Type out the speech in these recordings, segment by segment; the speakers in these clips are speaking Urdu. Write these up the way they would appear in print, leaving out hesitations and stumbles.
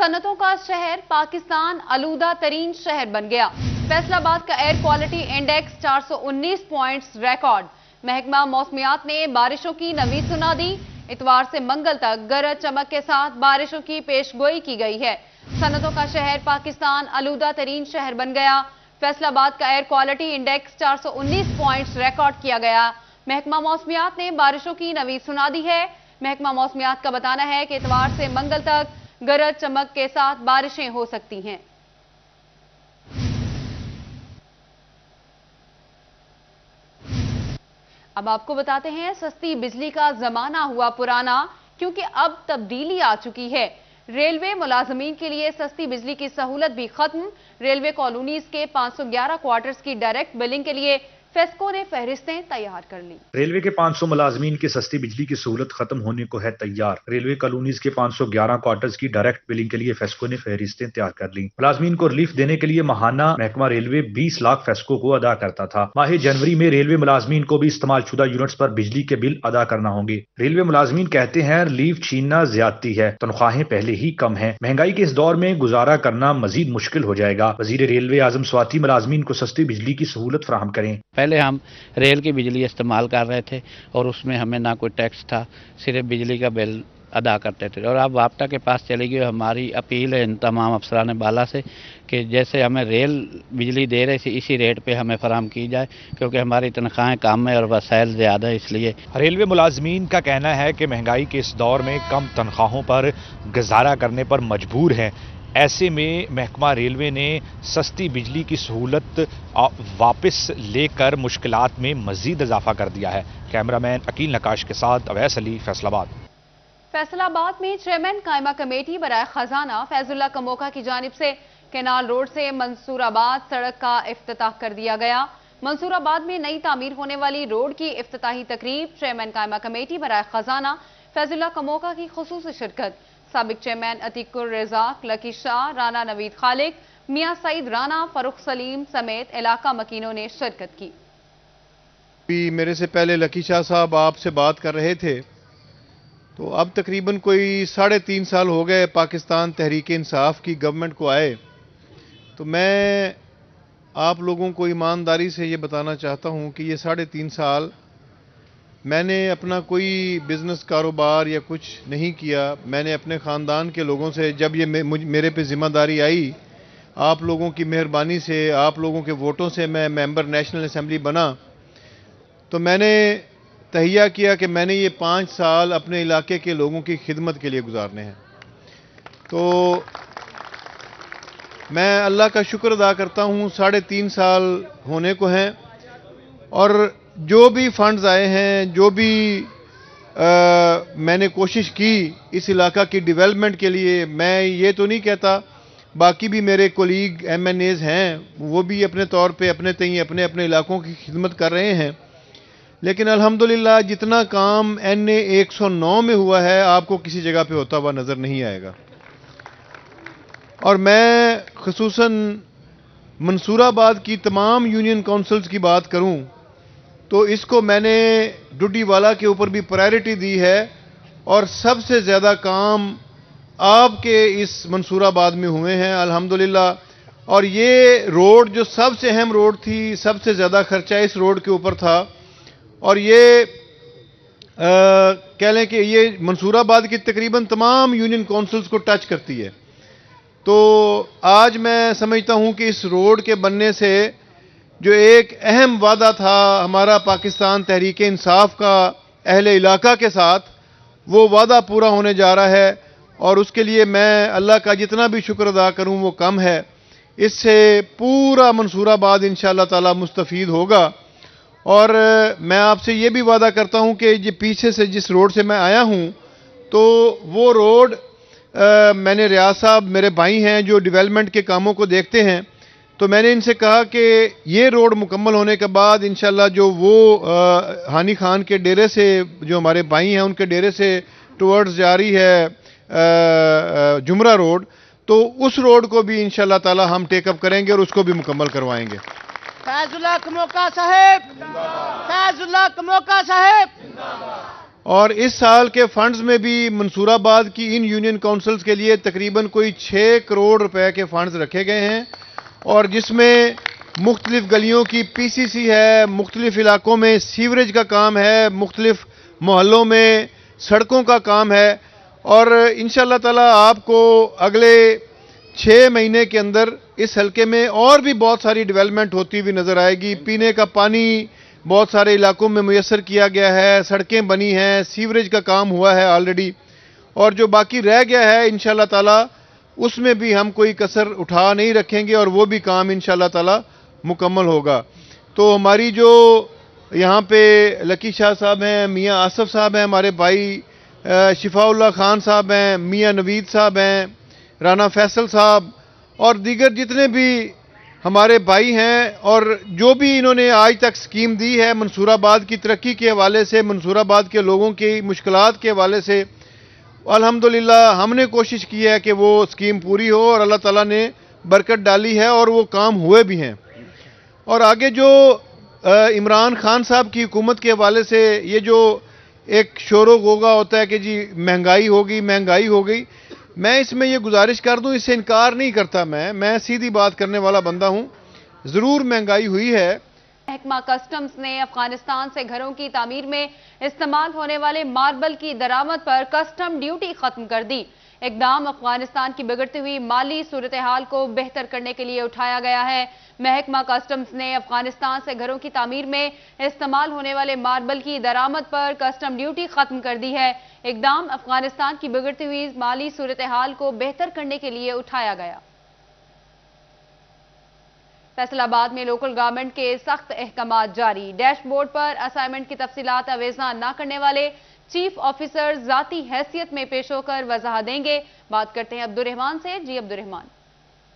صنعتوں کا شہر پاکستان آلودہ ترین شہر بن گیا۔ فیصل آباد کا air quality index 419 points record. محکمہ موسمیات نے بارشوں کی نوید سنا دی۔ اتوار سے منگل تک گرج چمک کے ساتھ بارشوں کی پیش گوئی کی گئی ہے۔ صنعتوں کا شہر پاکستان آلودہ ترین شہر بن گیا۔ فیصل آباد کا air quality index 419 points record کیا گیا۔ محکمہ موسمیات نے بارشوں کی نوید سنا دی ہے۔ محکمہ موسمیات کا بتانا ہے کہ اتوار سے منگل تک گرج چمک کے ساتھ بارشیں ہو سکتی ہیں۔ اب آپ کو بتاتے ہیں سستی بجلی کا زمانہ ہوا پرانا، کیونکہ اب تبدیلی آ چکی ہے۔ ریلوے ملازمین کے لیے سستی بجلی کی سہولت بھی ختم۔ ریلوے کالونیز کے 511 کوارٹرز کی ڈائریکٹ بلنگ کے لیے فیسکو نے فہرستیں تیار کر لی۔ ریلوے کے 500 ملازمین کی سستی بجلی کی سہولت ختم ہونے کو ہے تیار۔ ریلوے کالونیز کے 511 کوارٹرز کی ڈائریکٹ بلنگ کے لیے فیسکو نے فہرستیں تیار کر لی۔ ملازمین کو ریلیف دینے کے لیے ماہانہ محکمہ ریلوے 20 لاکھ فیسکو کو ادا کرتا تھا۔ ماہ جنوری میں ریلوے ملازمین کو بھی استعمال شدہ یونٹس پر بجلی کے بل ادا کرنا ہوں گے۔ ریلوے ملازمین کہتے ہیں ریلیف چھیننا زیادتی ہے، تنخواہیں پہلے ہی کم ہیں، مہنگائی کے اس دور میں گزارا کرنا مزید مشکل ہو جائے گا۔ وزیر ریلوے اعظم سواتی ملازمین کو سستی بجلی کی سہولت فراہم کریں۔ پہلے ہم ریل کی بجلی استعمال کر رہے تھے اور اس میں ہمیں نہ کوئی ٹیکس تھا، صرف بجلی کا بل ادا کرتے تھے، اور اب وابطہ کے پاس چلی گئی۔ ہماری اپیل ہے ان تمام افسران بالا سے کہ جیسے ہمیں ریل بجلی دے رہے تھے اسی ریٹ پہ ہمیں فراہم کی جائے، کیونکہ ہماری تنخواہیں کم ہیں اور وسائل زیادہ ہے، اس لیے ریلوے ملازمین کا کہنا ہے کہ مہنگائی کے اس دور میں کم تنخواہوں پر گزارا کرنے پر مجبور ہیں۔ ایسے میں محکمہ ریلوے نے سستی بجلی کی سہولت واپس لے کر مشکلات میں مزید اضافہ کر دیا ہے۔ کیمرامین عقیل نقاش کے ساتھ اویس علی، فیصل آباد۔ فیصل آباد میں چیئرمین قائمہ کمیٹی برائے خزانہ فیض اللہ کموکا کی جانب سے کینال روڈ سے منصور آباد سڑک کا افتتاح کر دیا گیا۔ منصور آباد میں نئی تعمیر ہونے والی روڈ کی افتتاحی تقریب، چیئرمین قائمہ کمیٹی برائے خزانہ فیض اللہ کموکا کی خصوصی شرکت۔ سابق چیئرمین عتیق الرزاق، لکی شاہ، رانا نوید خالق، میاں سعید رانا، فاروق سلیم سمیت علاقہ مکینوں نے شرکت کی۔ میرے سے پہلے لکی شاہ صاحب آپ سے بات کر رہے تھے، تو اب تقریباً کوئی 3.5 سال ہو گئے پاکستان تحریک انصاف کی گورنمنٹ کو آئے۔ تو میں آپ لوگوں کو ایمانداری سے یہ بتانا چاہتا ہوں کہ یہ 3.5 سال میں نے اپنا کوئی بزنس کاروبار یا کچھ نہیں کیا۔ میں نے اپنے خاندان کے لوگوں سے، جب یہ میرے پہ ذمہ داری آئی، آپ لوگوں کی مہربانی سے، آپ لوگوں کے ووٹوں سے میں ممبر نیشنل اسمبلی بنا، تو میں نے تہیہ کیا کہ میں نے یہ 5 سال اپنے علاقے کے لوگوں کی خدمت کے لیے گزارنے ہیں۔ تو میں اللہ کا شکر ادا کرتا ہوں، 3.5 سال ہونے کو ہیں، اور جو بھی فنڈز آئے ہیں، جو بھی میں نے کوشش کی اس علاقہ کی ڈیولپمنٹ کے لیے، میں یہ تو نہیں کہتا، باقی بھی میرے کولیگ ایم این ایز ہیں، وہ بھی اپنے طور پہ اپنے اپنے علاقوں کی خدمت کر رہے ہیں، لیکن الحمدللہ جتنا کام NA 109 میں ہوا ہے آپ کو کسی جگہ پہ ہوتا ہوا نظر نہیں آئے گا۔ اور میں خصوصاً منصور آباد کی تمام یونین کونسلز کی بات کروں تو اس کو میں نے ڈڈی والا کے اوپر بھی پرائرٹی دی ہے، اور سب سے زیادہ کام آپ کے اس منصور آباد میں ہوئے ہیں الحمدللہ۔ اور یہ روڈ جو سب سے اہم روڈ تھی، سب سے زیادہ خرچہ اس روڈ کے اوپر تھا، اور یہ کہہ لیں کہ یہ منصور آباد کی تقریباً تمام یونین کونسلز کو ٹچ کرتی ہے۔ تو آج میں سمجھتا ہوں کہ اس روڈ کے بننے سے جو ایک اہم وعدہ تھا ہمارا پاکستان تحریک انصاف کا اہل علاقہ کے ساتھ، وہ وعدہ پورا ہونے جا رہا ہے، اور اس کے لیے میں اللہ کا جتنا بھی شکر ادا کروں وہ کم ہے۔ اس سے پورا منصور آباد انشاءاللہ تعالی مستفید ہوگا، اور میں آپ سے یہ بھی وعدہ کرتا ہوں کہ یہ پیچھے سے جس روڈ سے میں آیا ہوں تو وہ روڈ میں نے ریاض صاحب میرے بھائی ہیں جو ڈیولپمنٹ کے کاموں کو دیکھتے ہیں، تو میں نے ان سے کہا کہ یہ روڈ مکمل ہونے کے بعد انشاءاللہ جو وہ ہانی خان کے ڈیرے سے، جو ہمارے بھائی ہیں ان کے ڈیرے سے ٹورڈز جاری ہے جمرہ روڈ، تو اس روڈ کو بھی انشاءاللہ تعالی ہم ٹیک اپ کریں گے اور اس کو بھی مکمل کروائیں گے۔ فیض اللہ کموکا صاحب، فیض اللہ کموکا صاحب۔ اور اس سال کے فنڈز میں بھی منصور آباد کی ان یونین کونسلز کے لیے تقریباً کوئی 6 کروڑ روپے کے فنڈز رکھے گئے ہیں، اور جس میں مختلف گلیوں کی پی سی سی ہے، مختلف علاقوں میں سیوریج کا کام ہے، مختلف محلوں میں سڑکوں کا کام ہے، اور انشاءاللہ تعالی آپ کو اگلے 6 مہینے کے اندر اس حلقے میں اور بھی بہت ساری ڈیولپمنٹ ہوتی ہوئی نظر آئے گی۔ پینے کا پانی بہت سارے علاقوں میں میسر کیا گیا ہے، سڑکیں بنی ہیں، سیوریج کا کام ہوا ہے آلریڈی، اور جو باقی رہ گیا ہے انشاءاللہ تعالی اس میں بھی ہم کوئی کسر اٹھا نہیں رکھیں گے، اور وہ بھی کام انشاءاللہ تعالی مکمل ہوگا۔ تو ہماری جو یہاں پہ لکی شاہ صاحب ہیں، میاں آصف صاحب ہیں، ہمارے بھائی شفاء اللہ خان صاحب ہیں، میاں نوید صاحب ہیں، رانا فیصل صاحب اور دیگر جتنے بھی ہمارے بھائی ہیں، اور جو بھی انہوں نے آج تک سکیم دی ہے منصور آباد کی ترقی کے حوالے سے، منصور آباد کے لوگوں کی مشکلات کے حوالے سے، الحمدللہ ہم نے کوشش کی ہے کہ وہ سکیم پوری ہو، اور اللہ تعالیٰ نے برکت ڈالی ہے اور وہ کام ہوئے بھی ہیں۔ اور آگے جو عمران خان صاحب کی حکومت کے حوالے سے یہ جو ایک شور و غوغا ہوتا ہے کہ جی مہنگائی ہو گئی، میں اس میں یہ گزارش کر دوں، اس سے انکار نہیں کرتا، میں سیدھی بات کرنے والا بندہ ہوں، ضرور مہنگائی ہوئی ہے۔ محکمہ کسٹمز نے افغانستان سے گھروں کی تعمیر میں استعمال ہونے والے ماربل کی درآمد پر کسٹم ڈیوٹی ختم کر دی۔ اقدام افغانستان کی بگڑتی ہوئی مالی صورتحال کو بہتر کرنے کے لیے اٹھایا گیا ہے۔ محکمہ کسٹمز نے افغانستان سے گھروں کی تعمیر میں استعمال ہونے والے ماربل کی درآمد پر کسٹم ڈیوٹی ختم کر دی ہے۔ اقدام افغانستان کی بگڑتی ہوئی مالی صورتحال کو بہتر کرنے کے لیے اٹھایا گیا۔ فیصل آباد میں لوکل گورنمنٹ کے سخت احکامات جاری، ڈیش بورڈ پر اسائنمنٹ کی تفصیلات آویزاں نہ کرنے والے چیف آفیسر ذاتی حیثیت میں پیش ہو کر وضاحت دیں گے۔ بات کرتے ہیں عبدالرحمان سے۔ جی عبدالرحمان،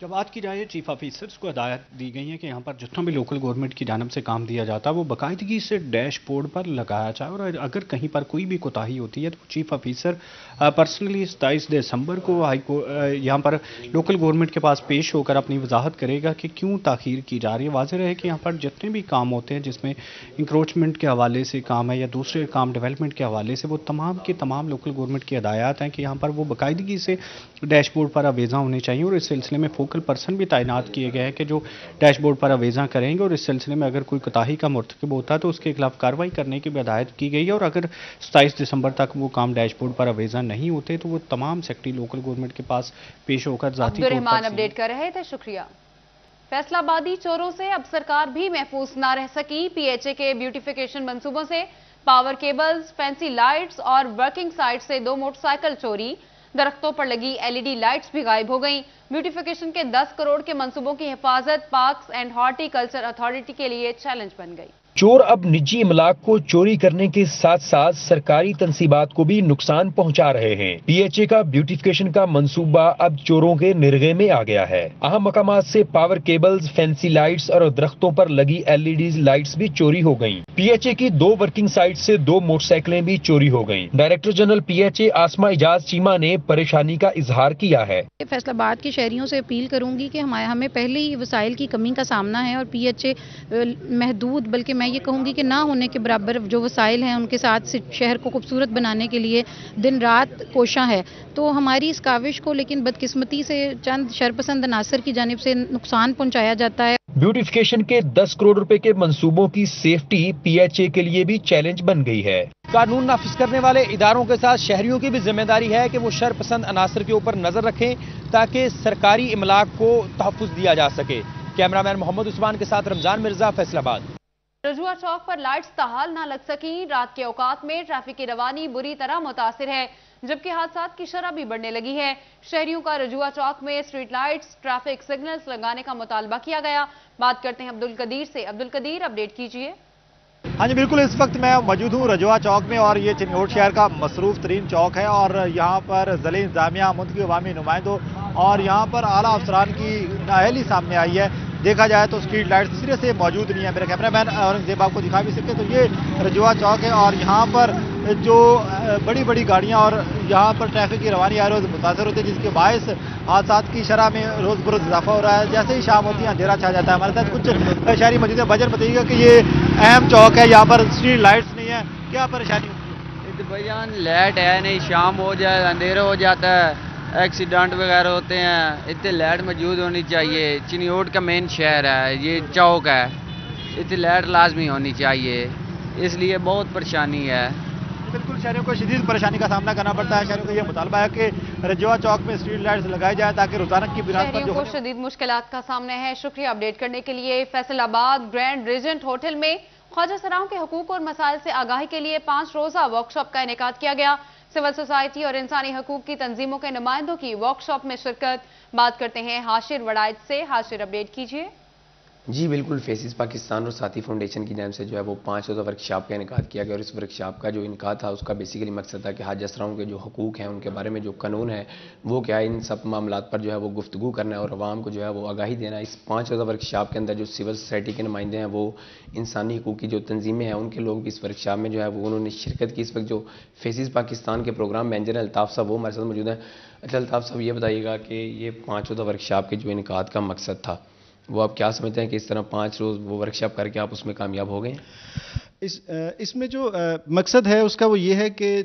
جب بات کی جائے چیف آفیسرز کو ہدایت دی گئی ہے کہ یہاں پر جتنا بھی لوکل گورنمنٹ کی جانب سے کام دیا جاتا ہے وہ باقاعدگی سے ڈیش بورڈ پر لگایا جائے، اور اگر کہیں پر کوئی بھی کوتاہی ہوتی ہے تو چیف آفیسر پرسنلی 27 دسمبر کو یہاں پر لوکل گورنمنٹ کے پاس پیش ہو کر اپنی وضاحت کرے گا کہ کیوں تاخیر کی جا رہی ہے۔ واضح رہے کہ یہاں پر جتنے بھی کام ہوتے ہیں جس میں انکروچمنٹ کے حوالے سے کام ہے یا دوسرے کام ڈیولپمنٹ کے حوالے سے، وہ تمام کے تمام لوکل گورنمنٹ کی ہدایات ہیں کہ یہاں پر وہ باقاعدگی سے ڈیش بورڈ پر آویزاں ہونے چاہیے، اور اس سلسلے میں فوکل پرسن بھی تعینات کیے گئے ہیں کہ جو ڈیش بورڈ پر آویزاں کریں گے، اور اس سلسلے میں اگر کوئی کوتاہی کا مرتکب ہوتا ہے تو اس کے خلاف کارروائی کرنے کی بھی ہدایت کی گئی ہے، اور اگر 27 دسمبر تک وہ کام ڈیش بورڈ پر آویزاں نہیں ہوتے تو وہ تمام سیکٹری لوکل گورنمنٹ کے پاس پیش ہو کر ذاتی طور پر عبدالرحمان اپڈیٹ کر رہے تھے، شکریہ۔ فیصل آبادی چوروں سے اب سرکار بھی محفوظ نہ رہ سکی۔ پی ایچ اے کے بیوٹیفیکیشن منصوبوں سے پاور کیبلز، فینسی لائٹس اور ورکنگ سائٹ سے 2 موٹر سائیکل چوری، درختوں پر لگی LED لائٹس بھی غائب ہو گئیں۔ بیوٹیفیکیشن کے 10 کروڑ کے منصوبوں کی حفاظت parks and horti culture authority کے لیے چیلنج بن گئی۔ چور اب نجی املاک کو چوری کرنے کے ساتھ ساتھ سرکاری تنصیبات کو بھی نقصان پہنچا رہے ہیں۔ پی ایچ اے کا بیوٹیفیکیشن کا منصوبہ اب چوروں کے نرغے میں آ گیا ہے۔ اہم مقامات سے پاور کیبلز، فینسی لائٹس اور درختوں پر لگی LED لائٹس بھی چوری ہو گئیں۔ پی ایچ اے کی 2 ورکنگ سائٹ سے 2 موٹر سائیکلیں بھی چوری ہو گئیں۔ Director general P H A Asma Ijaz Cheema نے پریشانی کا اظہار کیا ہے۔ فیصل آباد کے شہریوں سے اپیل کروں گی کہ ہمیں پہلے ہی وسائل کی کمی کا سامنا ہے، اور پی ایچ اے محدود، بلکہ میں یہ کہوں گی کہ نہ ہونے کے برابر جو وسائل ہیں ان کے ساتھ شہر کو خوبصورت بنانے کے لیے دن رات کوشاں ہے۔ تو ہماری اس کاوش کو لیکن بدقسمتی سے چند شرپسند عناصر کی جانب سے نقصان پہنچایا جاتا ہے۔ بیوٹیفیکیشن کے 10 کروڑ روپے کے منصوبوں کی سیفٹی پی ایچ اے کے لیے بھی چیلنج بن گئی ہے۔ قانون نافذ کرنے والے اداروں کے ساتھ شہریوں کی بھی ذمہ داری ہے کہ وہ شرپسند عناصر کے اوپر نظر رکھیں تاکہ سرکاری املاک کو تحفظ دیا جا سکے۔ کیمرامین محمد عثمان کے ساتھ رمضان مرزا، فیصل آباد۔ رجوع چوک پر لائٹس تاحال نہ لگ سکیں۔ رات کے اوقات میں ٹریفک کی روانی بری طرح متاثر ہے، جبکہ حادثات کی شرح بھی بڑھنے لگی ہے۔ شہریوں کا رجوع چوک میں اسٹریٹ لائٹس، ٹریفک سگنلز لگانے کا مطالبہ کیا گیا۔ بات کرتے ہیں عبدالقدیر سے۔ عبدالقدیر، اپڈیٹ کیجیے۔ ہاں جی بالکل، اس وقت میں موجود ہوں رجوع چوک میں، اور یہ چنگوٹ شہر کا مصروف ترین چوک ہے، اور یہاں پر ضلعی انتظامیہ، منتخب عوامی نمائندوں اور یہاں پر اعلیٰ افسران کی نااہلی سامنے آئی ہے۔ دیکھا جائے تو اسٹریٹ لائٹس سرے سے موجود نہیں ہے۔ میرا کیمرہ مین اورنگزیب آپ کو دکھا بھی سکتے، تو یہ رجوع چوک ہے، اور یہاں پر جو بڑی بڑی گاڑیاں اور یہاں پر ٹریفک کی روانی ہر روز متاثر ہوتی ہے، جس کے باعث حادثات کی شرح میں روز بروز اضافہ ہو رہا ہے۔ جیسے ہی شام ہوتی ہے اندھیرا چھا جاتا ہے۔ ہمارے ساتھ کچھ شہری موجود ہیں، بجر بتائیے گا کہ یہ اہم چوک ہے، یہاں پر اسٹریٹ لائٹس نہیں ہے، کیا پریشانی ہوتی ہے؟ بھائی جان لائٹ ہے نہیں, شام ہو جائے اندھیرا ہو جاتا ہے, ایکسیڈنٹ وغیرہ ہوتے ہیں, اتنے لائٹ موجود ہونی چاہیے. چنیوٹ کا مین شہر ہے, یہ چوک ہے, اتنی لائٹ لازمی ہونی چاہیے, اس لیے بہت پریشانی ہے. بالکل شہریوں کو شدید پریشانی کا سامنا کرنا پڑتا ہے. شہریوں کا یہ مطالبہ ہے کہ رجوا چوک میں اسٹریٹ لائٹس لگائی جائے تاکہ روزانہ کی بنیاد پر شہریوں کو شدید مشکلات کا سامنا ہے. شکریہ اپڈیٹ کرنے کے لیے. فیصل آباد گرینڈ ریجنٹ ہوٹل میں خواجہ سراؤں کے حقوق اور مسائل سے آگاہی کے لیے 5 روزہ ورک شاپ کا انعقاد کیا گیا. سول سوسائٹی اور انسانی حقوق کی تنظیموں کے نمائندوں کی ورک شاپ میں شرکت. بات کرتے ہیں ہاشر وڑائچ سے. ہاشر اپڈیٹ کیجیے. جی بالکل, فیسز پاکستان اور ساتھی فاؤنڈیشن کی جانب سے جو ہے وہ 5 روزہ ورک شاپ کا انعقاد کیا گیا, اور اس ورک شاپ کا جو انعقاد تھا اس کا بیسیکلی مقصد تھا کہ حاج اسراؤں کے جو حقوق ہیں ان کے بارے میں جو قانون ہے وہ کیا ہے, ان سب معاملات پر جو ہے وہ گفتگو کرنا ہے اور عوام کو جو ہے وہ آگاہی دینا ہے. اس 5 روزہ ورک شاپ کے اندر جو سول سوسائٹی کے نمائندے ہیں, وہ انسانی حقوق کی جو تنظیمیں ہیں, ان کے لوگ بھی اس ورک شاپ میں جو ہے وہ انہوں نے شرکت کی. اس وقت جو فیسز پاکستان کے پروگرام مینیجر الطاف صاحب وہ ہمارے ساتھ موجود ہیں. اچھا الطاف صاحب, یہ بتائیے گا کہ یہ 5 روزہ ورک شاپ کے جو انعقاد کا مقصد تھا وہ آپ کیا سمجھتے ہیں کہ اس طرح 5 روز وہ ورکشاپ کر کے آپ اس میں کامیاب ہو گئے ہیں؟ اس میں جو مقصد ہے اس کا وہ یہ ہے کہ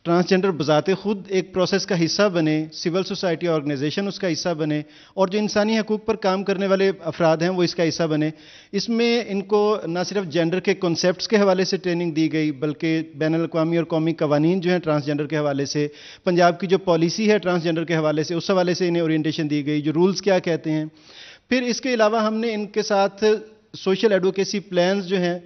ٹرانسجنڈر بذات خود ایک پروسیس کا حصہ بنے, سول سوسائٹی آرگنائزیشن اس کا حصہ بنے, اور جو انسانی حقوق پر کام کرنے والے افراد ہیں وہ اس کا حصہ بنے. اس میں ان کو نہ صرف جینڈر کے کنسیپٹس کے حوالے سے ٹریننگ دی گئی بلکہ بین الاقوامی اور قومی قوانین جو ہیں ٹرانسجنڈر کے حوالے سے, پنجاب کی جو پالیسی ہے ٹرانسجنڈر کے حوالے سے اس حوالے سے انہیں اورینٹیشن دی گئی, جو رولز کیا کہتے ہیں. پھر اس کے علاوہ ہم نے ان کے ساتھ سوشل ایڈوکیسی پلانز جو ہیں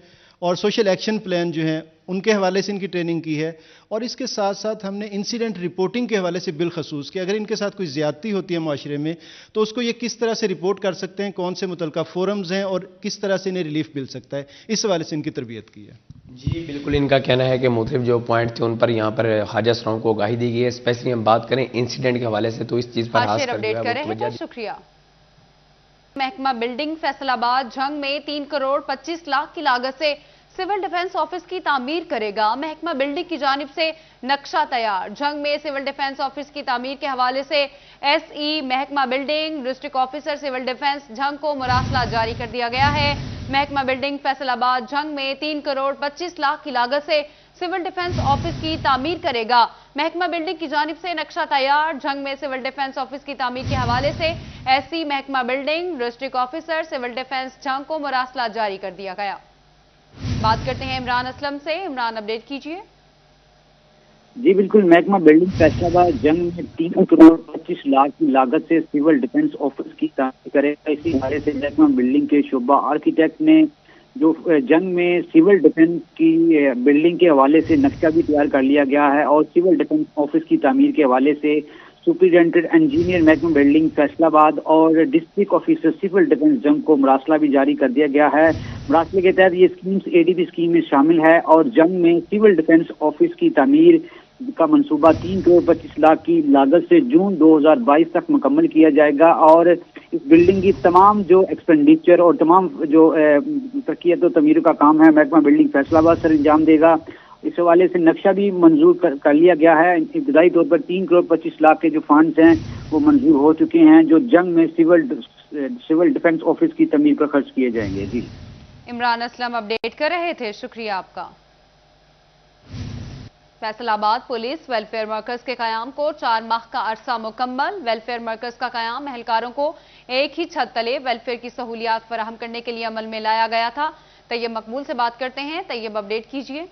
اور سوشل ایکشن پلان جو ہیں ان کے حوالے سے ان کی ٹریننگ کی ہے, اور اس کے ساتھ ساتھ ہم نے انسیڈنٹ رپورٹنگ کے حوالے سے بالخصوص کہ اگر ان کے ساتھ کوئی زیادتی ہوتی ہے معاشرے میں تو اس کو یہ کس طرح سے رپورٹ کر سکتے ہیں, کون سے متعلقہ فورمز ہیں اور کس طرح سے انہیں ریلیف مل سکتا ہے, اس حوالے سے ان کی تربیت کی ہے. جی بالکل, ان کا کہنا ہے کہ مختلف جو پوائنٹ تھے ان پر یہاں پر حاج اسراؤں کو آگاہی دی گئی ہے. اسپیشلی ہم بات کریں انسیڈنٹ کے حوالے سے تو اس چیز پر اپڈیٹ کریں. شکریہ. محکمہ بلڈنگ فیصل آباد جھنگ میں 3 کروڑ 25 لاکھ کی لاگت سے سول ڈیفنس آفس کی تعمیر کرے گا. محکمہ بلڈنگ کی جانب سے نقشہ تیار. جھنگ میں سول ڈیفنس آفس کی تعمیر کے حوالے سے ایس ای محکمہ building district officer civil defence Jhang کو مراسلہ جاری کر دیا گیا ہے. محکمہ بلڈنگ فیصل آباد جھنگ میں 3 کروڑ 25 لاکھ کی لاگت سے سول ڈیفنس آفس کی تعمیر کرے گا. محکمہ بلڈنگ کی جانب سے نقشہ تیار. جھنگ میں سول ڈیفنس آفس کی تعمیر کے حوالے سے ایس سی محکمہ building district officer civil defence Jhang کو مراسلہ جاری کر دیا گیا. بات کرتے ہیں عمران اسلم سے. عمران اپڈیٹ کیجیے. جی بالکل, محکمہ بلڈنگ فیصل آباد جنگ میں 3 کروڑ 25 لاکھ کی لاگت سے سول ڈیفنس آفس کی تعمیر کرے گا. اسی حوالے سے محکمہ بلڈنگ کے شعبہ آرکیٹیکٹ نے جو جنگ میں سول ڈیفنس کی بلڈنگ کے حوالے سے نقشہ بھی تیار کر لیا گیا ہے, اور سول ڈیفنس آفس کی تعمیر کے حوالے سے سپرنٹینڈنٹ انجینئر محکمہ بلڈنگ فیصل آباد اور ڈسٹرکٹ آفیسر سول ڈیفنس جنگ کو مراسلہ بھی جاری کر دیا گیا ہے. مراسلے کے تحت یہ اسکیمز ADB اسکیم میں شامل ہے, اور جنگ میں سول ڈیفنس آفس کی تعمیر کا منصوبہ 3 کروڑ 25 لاکھ کی لاگت سے جون 2022 تک مکمل کیا جائے گا. اور اس بلڈنگ کی تمام جو ایکسپینڈیچر اور تمام جو ترقیت و تعمیر کا کام ہے محکمہ بلڈنگ فیصل آباد سر انجام دے گا. اس حوالے سے نقشہ بھی منظور کر لیا گیا ہے. ابتدائی طور پر 3 کروڑ 25 لاکھ کے جو فنڈز ہیں وہ منظور ہو چکے ہیں, جو جنگ میں سول ڈیفنس آفس کی تعمیر پر خرچ کیے جائیں گے. جی عمران اسلم اپڈیٹ کر رہے تھے. شکریہ آپ کا. فیصل آباد پولیس ویلفیئر مرکز کے قیام کو 4 ماہ کا عرصہ مکمل. ویلفیئر مرکز کا قیام اہلکاروں کو ایک ہی چھت تلے ویلفیئر کی سہولیات فراہم کرنے کے لیے عمل میں لایا گیا تھا. طیب مقبول سے بات کرتے ہیں. طیب اپڈیٹ کیجیے.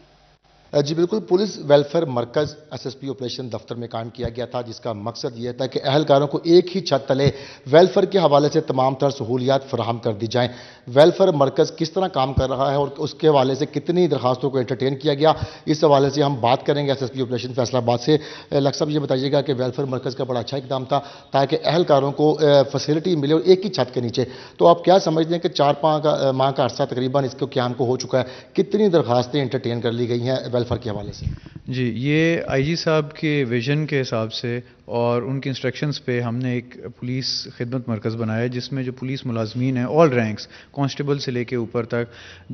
جی بالکل, پولیس ویلفیئر مرکز SSP آپریشن دفتر میں قائم کیا گیا تھا, جس کا مقصد یہ تھا کہ اہلکاروں کو ایک ہی چھت تلے ویلفیئر کے حوالے سے تمام تر سہولیات فراہم کر دی جائیں. ویلفیئر مرکز کس طرح کام کر رہا ہے اور اس کے حوالے سے کتنی درخواستوں کو انٹرٹین کیا گیا, اس حوالے سے ہم بات کریں گے SSP آپریشن فیصل آباد سے. لک صاحب یہ بتائیے گا کہ ویلفیئر مرکز کا بڑا اچھا اقدام تھا تاکہ اہلکاروں کو فیسلٹی ملے اور ایک ہی چھت کے نیچے. تو آپ کیا سمجھتے ہیں کہ 4 ماہ کا عرصہ تقریباً اس کو قیام کو ہو چکا ہے, کتنی درخواستیں انٹرٹین کر لی گئی ہیں ویلفیئر کے حوالے سے؟ جی, یہ آئی جی صاحب کے ویژن کے حساب سے اور ان کے انسٹرکشنز پہ ہم نے ایک پولیس خدمت مرکز بنایا ہے جس میں جو پولیس ملازمین ہیں آل رینکس کانسٹیبل سے لے کے اوپر تک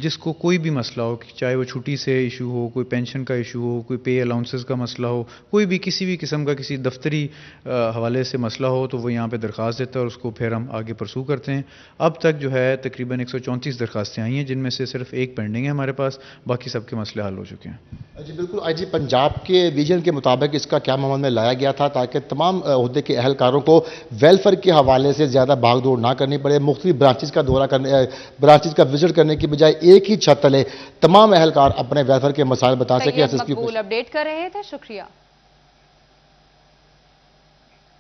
جس کو کوئی بھی مسئلہ ہو چاہے وہ چھٹی سے ایشو ہو کوئی پینشن کا ایشو ہو کوئی پے الاؤنسز کا مسئلہ ہو کوئی بھی کسی بھی قسم کا کسی دفتری حوالے سے مسئلہ ہو تو وہ یہاں پہ درخواست دیتا ہے اور اس کو پھر ہم آگے پرسو کرتے ہیں. اب تک جو ہے تقریباً 134 درخواستیں آئی ہیں جن میں سے صرف ایک پینڈنگ ہے ہمارے پاس, باقی سب کے مسئلے حل ہو چکے ہیں. جی بالکل, آئی جی پنجاب کے ویژن کے مطابق اس کا قیام عمل میں لایا گیا تھا تاکہ تمام عہدے کے اہلکاروں کو ویلفیئر کے حوالے سے زیادہ بھاگ دوڑ نہ کرنی پڑے, مختلف برانچز کا دورہ کرنے برانچز کا وزٹ کرنے کی بجائے ایک ہی چھت تلے تمام اہلکار اپنے ویلفیئر کے مسائل بتا سکیں. مقبول اپڈیٹ کر رہے تھے, شکریہ.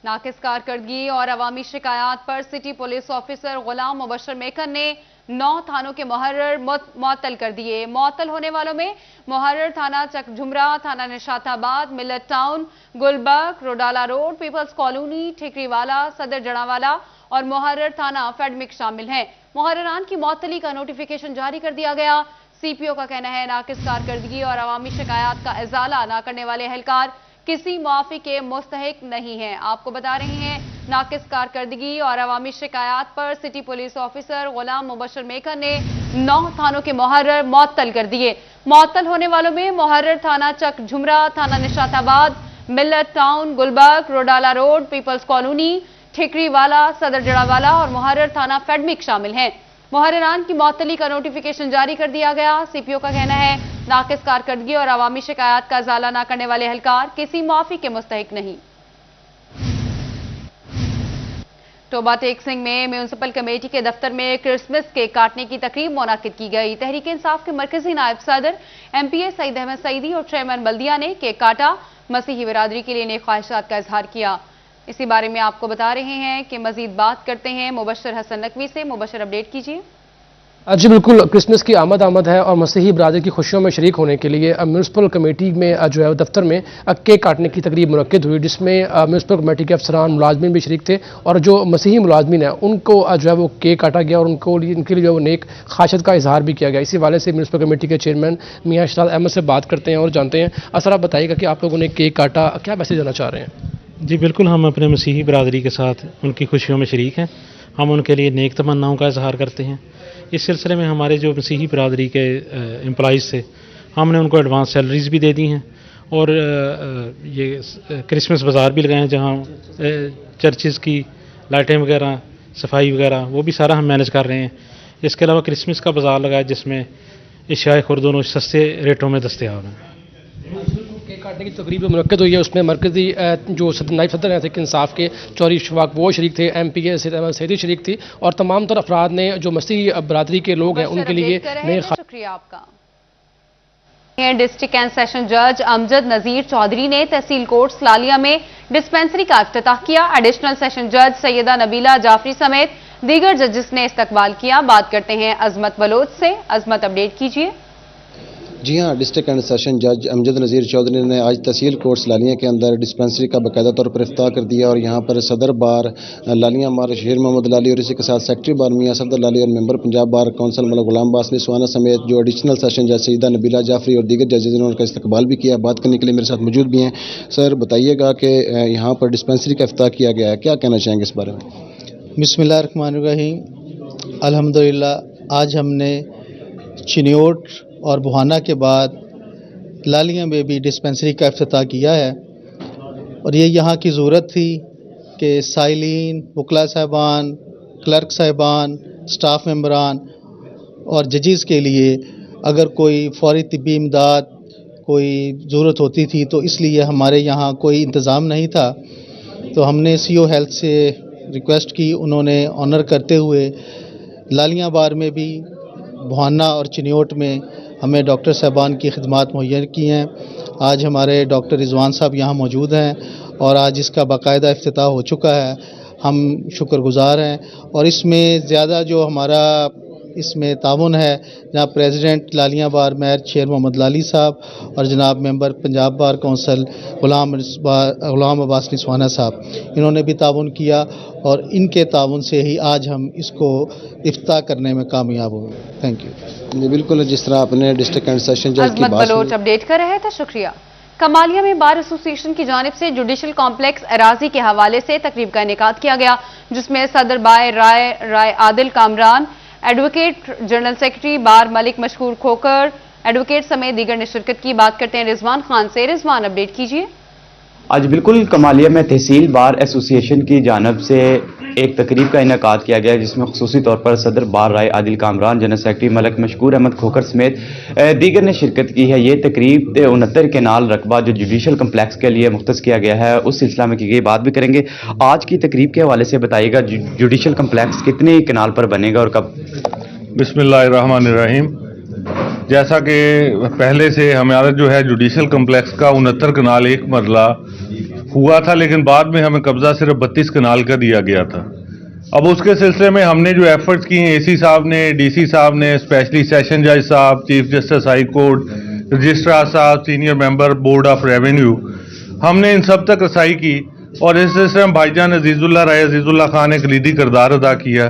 ناقص کارکردگی اور عوامی شکایات پر سٹی پولیس آفیسر غلام مبشر میکن نے 9 تھانوں کے محرر معطل کر دیے. معطل ہونے والوں میں محرر تھانہ چک جھمرا, تھانہ Nishatabad, Millat town, Gulberg, Rodala road, people's colony, Thikriwala, Saddar جڑاوالا اور محرر تھانہ فیڈمک شامل ہیں. محرران کی معطلی کا نوٹیفیکیشن جاری کر دیا گیا. سی پی او کا کہنا ہے ناقص کارکردگی اور عوامی شکایات کا ازالہ نہ کرنے والے اہلکار کسی معافی کے مستحق نہیں ہیں. آپ کو بتا رہے ہیں ناقص کارکردگی اور عوامی شکایات پر سٹی پولیس آفیسر غلام مبشر میکن نے 9 تھانوں کے محرر معطل کر دیے. معطل ہونے والوں میں محرر تھانہ چک جھمرا, تھانہ Nishatabad, Millat town, Gulberg, Rodala road, people's colony, Thikriwala, Saddar جڑاوالا اور محرر تھانہ فیڈمک شامل ہیں. محرران کی معطلی کا نوٹیفیکیشن جاری کر دیا گیا. سی پی او کا کہنا ہے ناقص کارکردگی اور عوامی شکایات کا ازالہ نہ کرنے والے اہلکار کسی معافی کے مستحق نہیں. ٹوبہ ٹیک سنگھ میں میونسپل کمیٹی کے دفتر میں کرسمس کیک کاٹنے کی تقریب منعقد کی گئی. تحریک انصاف کے مرکزی نائب صدر ایم پی اے سعید احمد سعیدی اور چیئرمین بلدیہ نے کیک کاٹا. مسیحی برادری کے لیے نیک خواہشات کا اظہار کیا. اسی بارے میں آپ کو بتا رہے ہیں کہ مزید بات کرتے ہیں مبشر حسن نقوی سے. مبشر اپڈیٹ کیجیے. جی بالکل, کرسمس کی آمد ہے اور مسیحی برادری کی خوشیوں میں شریک ہونے کے لیے میونسپل کمیٹی میں جو ہے دفتر میں کیک کاٹنے کی تقریب منعقد ہوئی جس میں میونسپل کمیٹی کے افسران ملازمین بھی شریک تھے اور جو مسیحی ملازمین ہیں ان کو جو ہے وہ کیک کاٹا گیا اور ان کے لیے جو نیک خواہشات کا اظہار بھی کیا گیا. اسی حوالے سے میونسپل کمیٹی کے چیئرمین میاں اشراد احمد سے بات کرتے ہیں اور جانتے ہیں. اثر آپ بتائیے گا کہ آپ لوگوں نے کیک کاٹا, کیا میسج دینا چاہ رہے ہیں؟ جی بالکل, ہم اپنے مسیحی برادری کے ساتھ ان کی خوشیوں میں شریک ہیں. ہم ان کے لیے نیک تمناؤں کا اظہار کرتے ہیں. اس سلسلے میں ہمارے جو مسیحی برادری کے امپلائیز تھے ہم نے ان کو ایڈوانس سیلریز بھی دے دی ہیں اور یہ کرسمس بازار بھی لگائے ہیں جہاں چرچز کی لائٹیں وغیرہ, صفائی وغیرہ وہ بھی سارا ہم مینج کر رہے ہیں. اس کے علاوہ کرسمس کا بازار لگایا جس میں اشیاء خوردونوں سستے ریٹوں میں دستیاب ہیں. کیک کاٹنے کی تقریب منعقد ہوئی ہے اس میں مرکزی جو نائب صدر ہیں تحریک انصاف کے چوری شفاق وہ شریک تھے, ایم پی اے سعید احمد سعیدی شریک تھی اور تمام تر افراد نے جو مسیحی برادری کے لوگ ہیں ان کے لیے شکریہ آپ کا. ڈسٹرکٹ اینڈ سیشن جج امجد نذیر چودھری نے تحصیل کورٹ سلالیہ میں ڈسپینسری کا افتتاح کیا. ایڈیشنل سیشن جج سیدہ نبیلہ جعفری سمیت دیگر ججز نے استقبال کیا. بات کرتے ہیں عظمت بلوچ سے. عظمت اپڈیٹ کیجیے. جی ہاں, ڈسٹرکٹ اینڈ سیشن جج امجد نذیر چودھری نے آج تحصیل کورٹ سلالیہ کے اندر ڈسپینسری کا باقاعدہ طور پر افتتاح کر دیا اور یہاں پر صدر بار لالیہ مار شیر محمد لالی اور اسی کے ساتھ سیکرٹری بار میاں صفدر لالی اور ممبر پنجاب بار کونسل مولانا غلام عباس نسوانہ سمیت جو ایڈیشنل سیشن جج سیدہ نبیلہ جعفری اور دیگر ججز نے ان کا استقبال بھی کیا. بات کرنے کے لیے میرے ساتھ موجود بھی ہیں. سر بتائیے گا کہ یہاں پر ڈسپینسری کا افتتاح کیا گیا ہے, کیا کہنا چاہیں گے اس بارے میں؟ بسم اللہ الرحمن الرحیم. الحمدللہ آج ہم نے چنیوٹ اور بوہانہ کے بعد لالیہ میں بھی ڈسپینسری کا افتتاح کیا ہے اور یہ یہاں کی ضرورت تھی کہ سائلین, وکلا صاحبان, کلرک صاحبان, سٹاف ممبران اور ججز کے لیے اگر کوئی فوری طبی امداد کوئی ضرورت ہوتی تھی تو اس لیے ہمارے یہاں کوئی انتظام نہیں تھا تو ہم نے سی او ہیلتھ سے ریکویسٹ کی. انہوں نے آنر کرتے ہوئے لالیہ بار میں بھی, بوہانہ اور چنیوٹ میں ہمیں ڈاکٹر صاحبان کی خدمات مہیا کی ہیں. آج ہمارے ڈاکٹر رضوان صاحب یہاں موجود ہیں اور آج اس کا باقاعدہ افتتاح ہو چکا ہے. ہم شکر گزار ہیں اور اس میں زیادہ جو ہمارا اس میں تعاون ہے جناب پریزیڈنٹ لالیہ بار میر شیر محمد لالی صاحب اور جناب ممبر پنجاب بار کونسل غلام عباس نسوانہ صاحب, انہوں نے بھی تعاون کیا اور ان کے تعاون سے ہی آج ہم اس کو افتتاح کرنے میں کامیاب ہوئے. Thank you. بالکل, جس طرح آپ نے ڈسٹرکٹ اینڈ سیشن جج کی بات اپڈیٹ کر رہے تھے. شکریہ. کمالیہ میں بار ایسوسی ایشن کی جانب سے جوڈیشل کمپلیکس اراضی کے حوالے سے تقریب کا انعقاد کیا گیا، جس میں صدر بار رائے عادل کامران، ایڈوکیٹ جنرل سیکرٹری بار ملک مشکور کھوکر، ایڈوکیٹ سمیت دیگر نے شرکت کی۔ بات کرتے ہیں رضوان خان سے۔ رضوان، اپڈیٹ کیجیے۔ آج بالکل کمالیہ میں تحصیل بار ایسوسی ایشن کی جانب سے ایک تقریب کا انعقاد کیا گیا، جس میں خصوصی طور پر صدر بار رائے عادل کامران، جنرل سیکرٹری ملک مشکور احمد کھوکر سمیت دیگر نے شرکت کی ہے۔ یہ تقریب 69 کنال رقبہ جو جوڈیشل کمپلیکس کے لیے مختص کیا گیا ہے، اس سلسلہ میں کی گئی بات بھی کریں گے۔ آج کی تقریب کے حوالے سے بتائیے گا، جوڈیشل کمپلیکس کتنے کنال پر بنے گا اور کب؟ بسم اللہ الرحمن الرحیم۔ جیسا کہ پہلے سے ہمارا جو ہے جوڈیشل کمپلیکس کا 69 کنال ایک مرلہ ہوا تھا، لیکن بعد میں ہمیں قبضہ صرف 32 کنال کا دیا گیا تھا۔ اب اس کے سلسلے میں ہم نے جو ایفرٹس کی ہیں، اے سی صاحب نے، ڈی سی صاحب نے، اسپیشلی سیشن جج صاحب، chief justice high court, registrar صاحب، senior member board of revenue, ہم نے ان سب تک رسائی کی، اور اس سلسلے میں بھائی جان عزیز اللہ رائے عزیز اللہ خان نے کلیدی کردار ادا کیا۔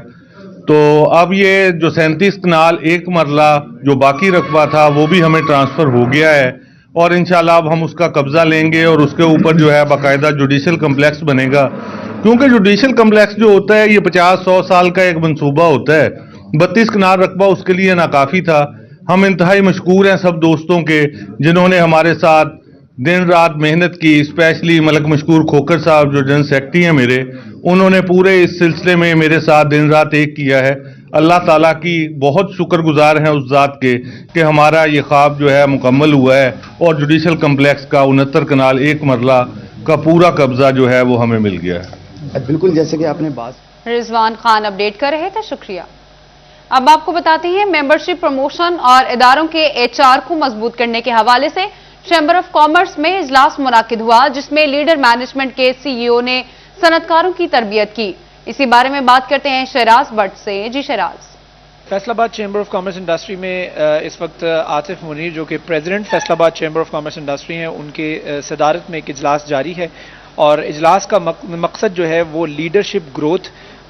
تو اب یہ جو 37 کنال ایک مرلہ جو باقی رقبہ تھا وہ بھی ہمیں ٹرانسفر ہو گیا ہے، اور انشاءاللہ اب ہم اس کا قبضہ لیں گے، اور اس کے اوپر جو ہے باقاعدہ جوڈیشل کمپلیکس بنے گا، کیونکہ جوڈیشل کمپلیکس جو ہوتا ہے یہ 50-100 سال کا ایک منصوبہ ہوتا ہے۔ 32 کنال رقبہ اس کے لیے ناکافی تھا۔ ہم انتہائی مشکور ہیں سب دوستوں کے جنہوں نے ہمارے ساتھ دن رات محنت کی، اسپیشلی ملک مشکور کھوکر صاحب جو جنرل سیکرٹری ہیں میرے، انہوں نے پورے اس سلسلے میں میرے ساتھ دن رات ایک کیا ہے۔ اللہ تعالیٰ کی بہت شکر گزار ہیں اس ذات کے کہ ہمارا یہ خواب جو ہے مکمل ہوا ہے، اور جوڈیشل کمپلیکس کا 69 کنال ایک مرلہ کا پورا قبضہ جو ہے وہ ہمیں مل گیا ہے۔ بالکل جیسے کہ آپ نے بات رضوان خان اپڈیٹ کر رہے تھے، شکریہ۔ اب آپ کو بتاتے ہیں ممبرشپ پروموشن اور اداروں کے HR کو مضبوط کرنے کے حوالے سے چیمبر آف کامرس میں اجلاس منعقد ہوا، جس میں لیڈر مینجمنٹ کے CEO نے صنعتکاروں کی تربیت کی۔ اسی بارے میں بات کرتے ہیں شہراز بٹ سے۔ جی شہراز۔ فیصل آباد چیمبر آف کامرس انڈسٹری میں اس وقت آصف منیر جو کہ پریزیڈنٹ فیصل آباد چیمبر آف کامرس انڈسٹری ہیں، ان کے صدارت میں ایک اجلاس جاری ہے، اور اجلاس کا مقصد جو ہے وہ لیڈرشپ گروتھ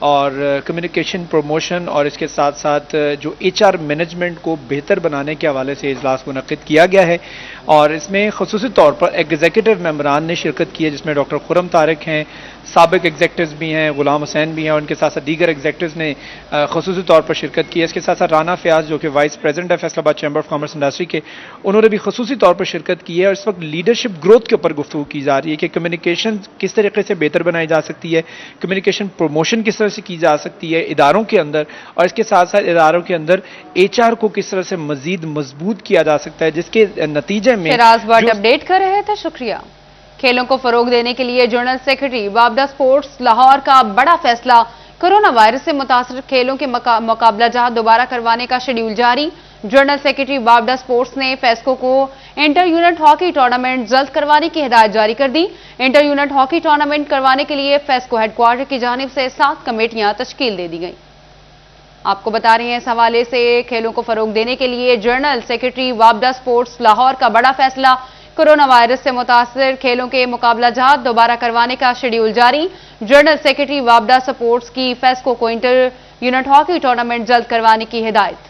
اور کمیونیکیشن پروموشن اور اس کے ساتھ ساتھ جو HR مینجمنٹ کو بہتر بنانے کے حوالے سے اجلاس منعقد کیا گیا ہے، اور اس میں خصوصی طور پر ایگزیکٹو ممبران نے شرکت کی ہے، جس میں ڈاکٹر خرم طارق ہیں، سابق ایگزیکٹوز بھی ہیں، غلام حسین بھی ہیں، اور ان کے ساتھ ساتھ دیگر ایگزیکٹوز نے خصوصی طور پر شرکت کی ہے۔ اس کے ساتھ ساتھ رانا فیاض جو کہ وائس پریزیڈنٹ ہے فیصل آباد چیمبر آف کامرس انڈسٹری کے، انہوں نے بھی خصوصی طور پر شرکت کی ہے، اور اس وقت لیڈرشپ گروتھ کے اوپر گفتگو کی جا رہی ہے کہ کمیونیکیشن کس طریقے سے بہتر بنائی جا سکتی ہے، کمیونیکیشن پروموشن کس طرح سے کی جا سکتی ہے اداروں کے اندر، اور اس کے ساتھ ساتھ اداروں کے اندر HR کو کس طرح سے مزید مضبوط کیا جا سکتا ہے، جس کے نتیجے میں اپڈیٹ کر رہے تھے، شکریہ۔ کھیلوں کو فروغ دینے کے لیے جنرل سیکرٹری وابڈا سپورٹس لاہور کا بڑا فیصلہ، کورونا وائرس سے متاثر کھیلوں کے مقابلہ جات دوبارہ کروانے کا شیڈول جاری۔ جنرل سیکرٹری وابڈا سپورٹس نے فیسکو کو انٹر یونٹ ہاکی ٹورنامنٹ جلد کروانے کی ہدایت جاری کر دی۔ انٹر یونٹ ہاکی ٹورنامنٹ کروانے کے لیے فیسکو ہیڈ کوارٹر کی جانب سے 7 کمیٹیاں تشکیل دے دی گئیں۔ آپ کو بتا رہے ہیں اس حوالے سے کھیلوں کو فروغ دینے کے لیے جنرل سیکرٹری وابڈا سپورٹس لاہور کا بڑا فیصلہ، کورونا وائرس سے متاثر کھیلوں کے مقابلہ جات دوبارہ کروانے کا شیڈول جاری۔ جنرل سیکرٹری وابڈا سپورٹس کی فیسکو کو انٹر یونٹ ہاکی ٹورنامنٹ جلد کروانے کی ہدایت۔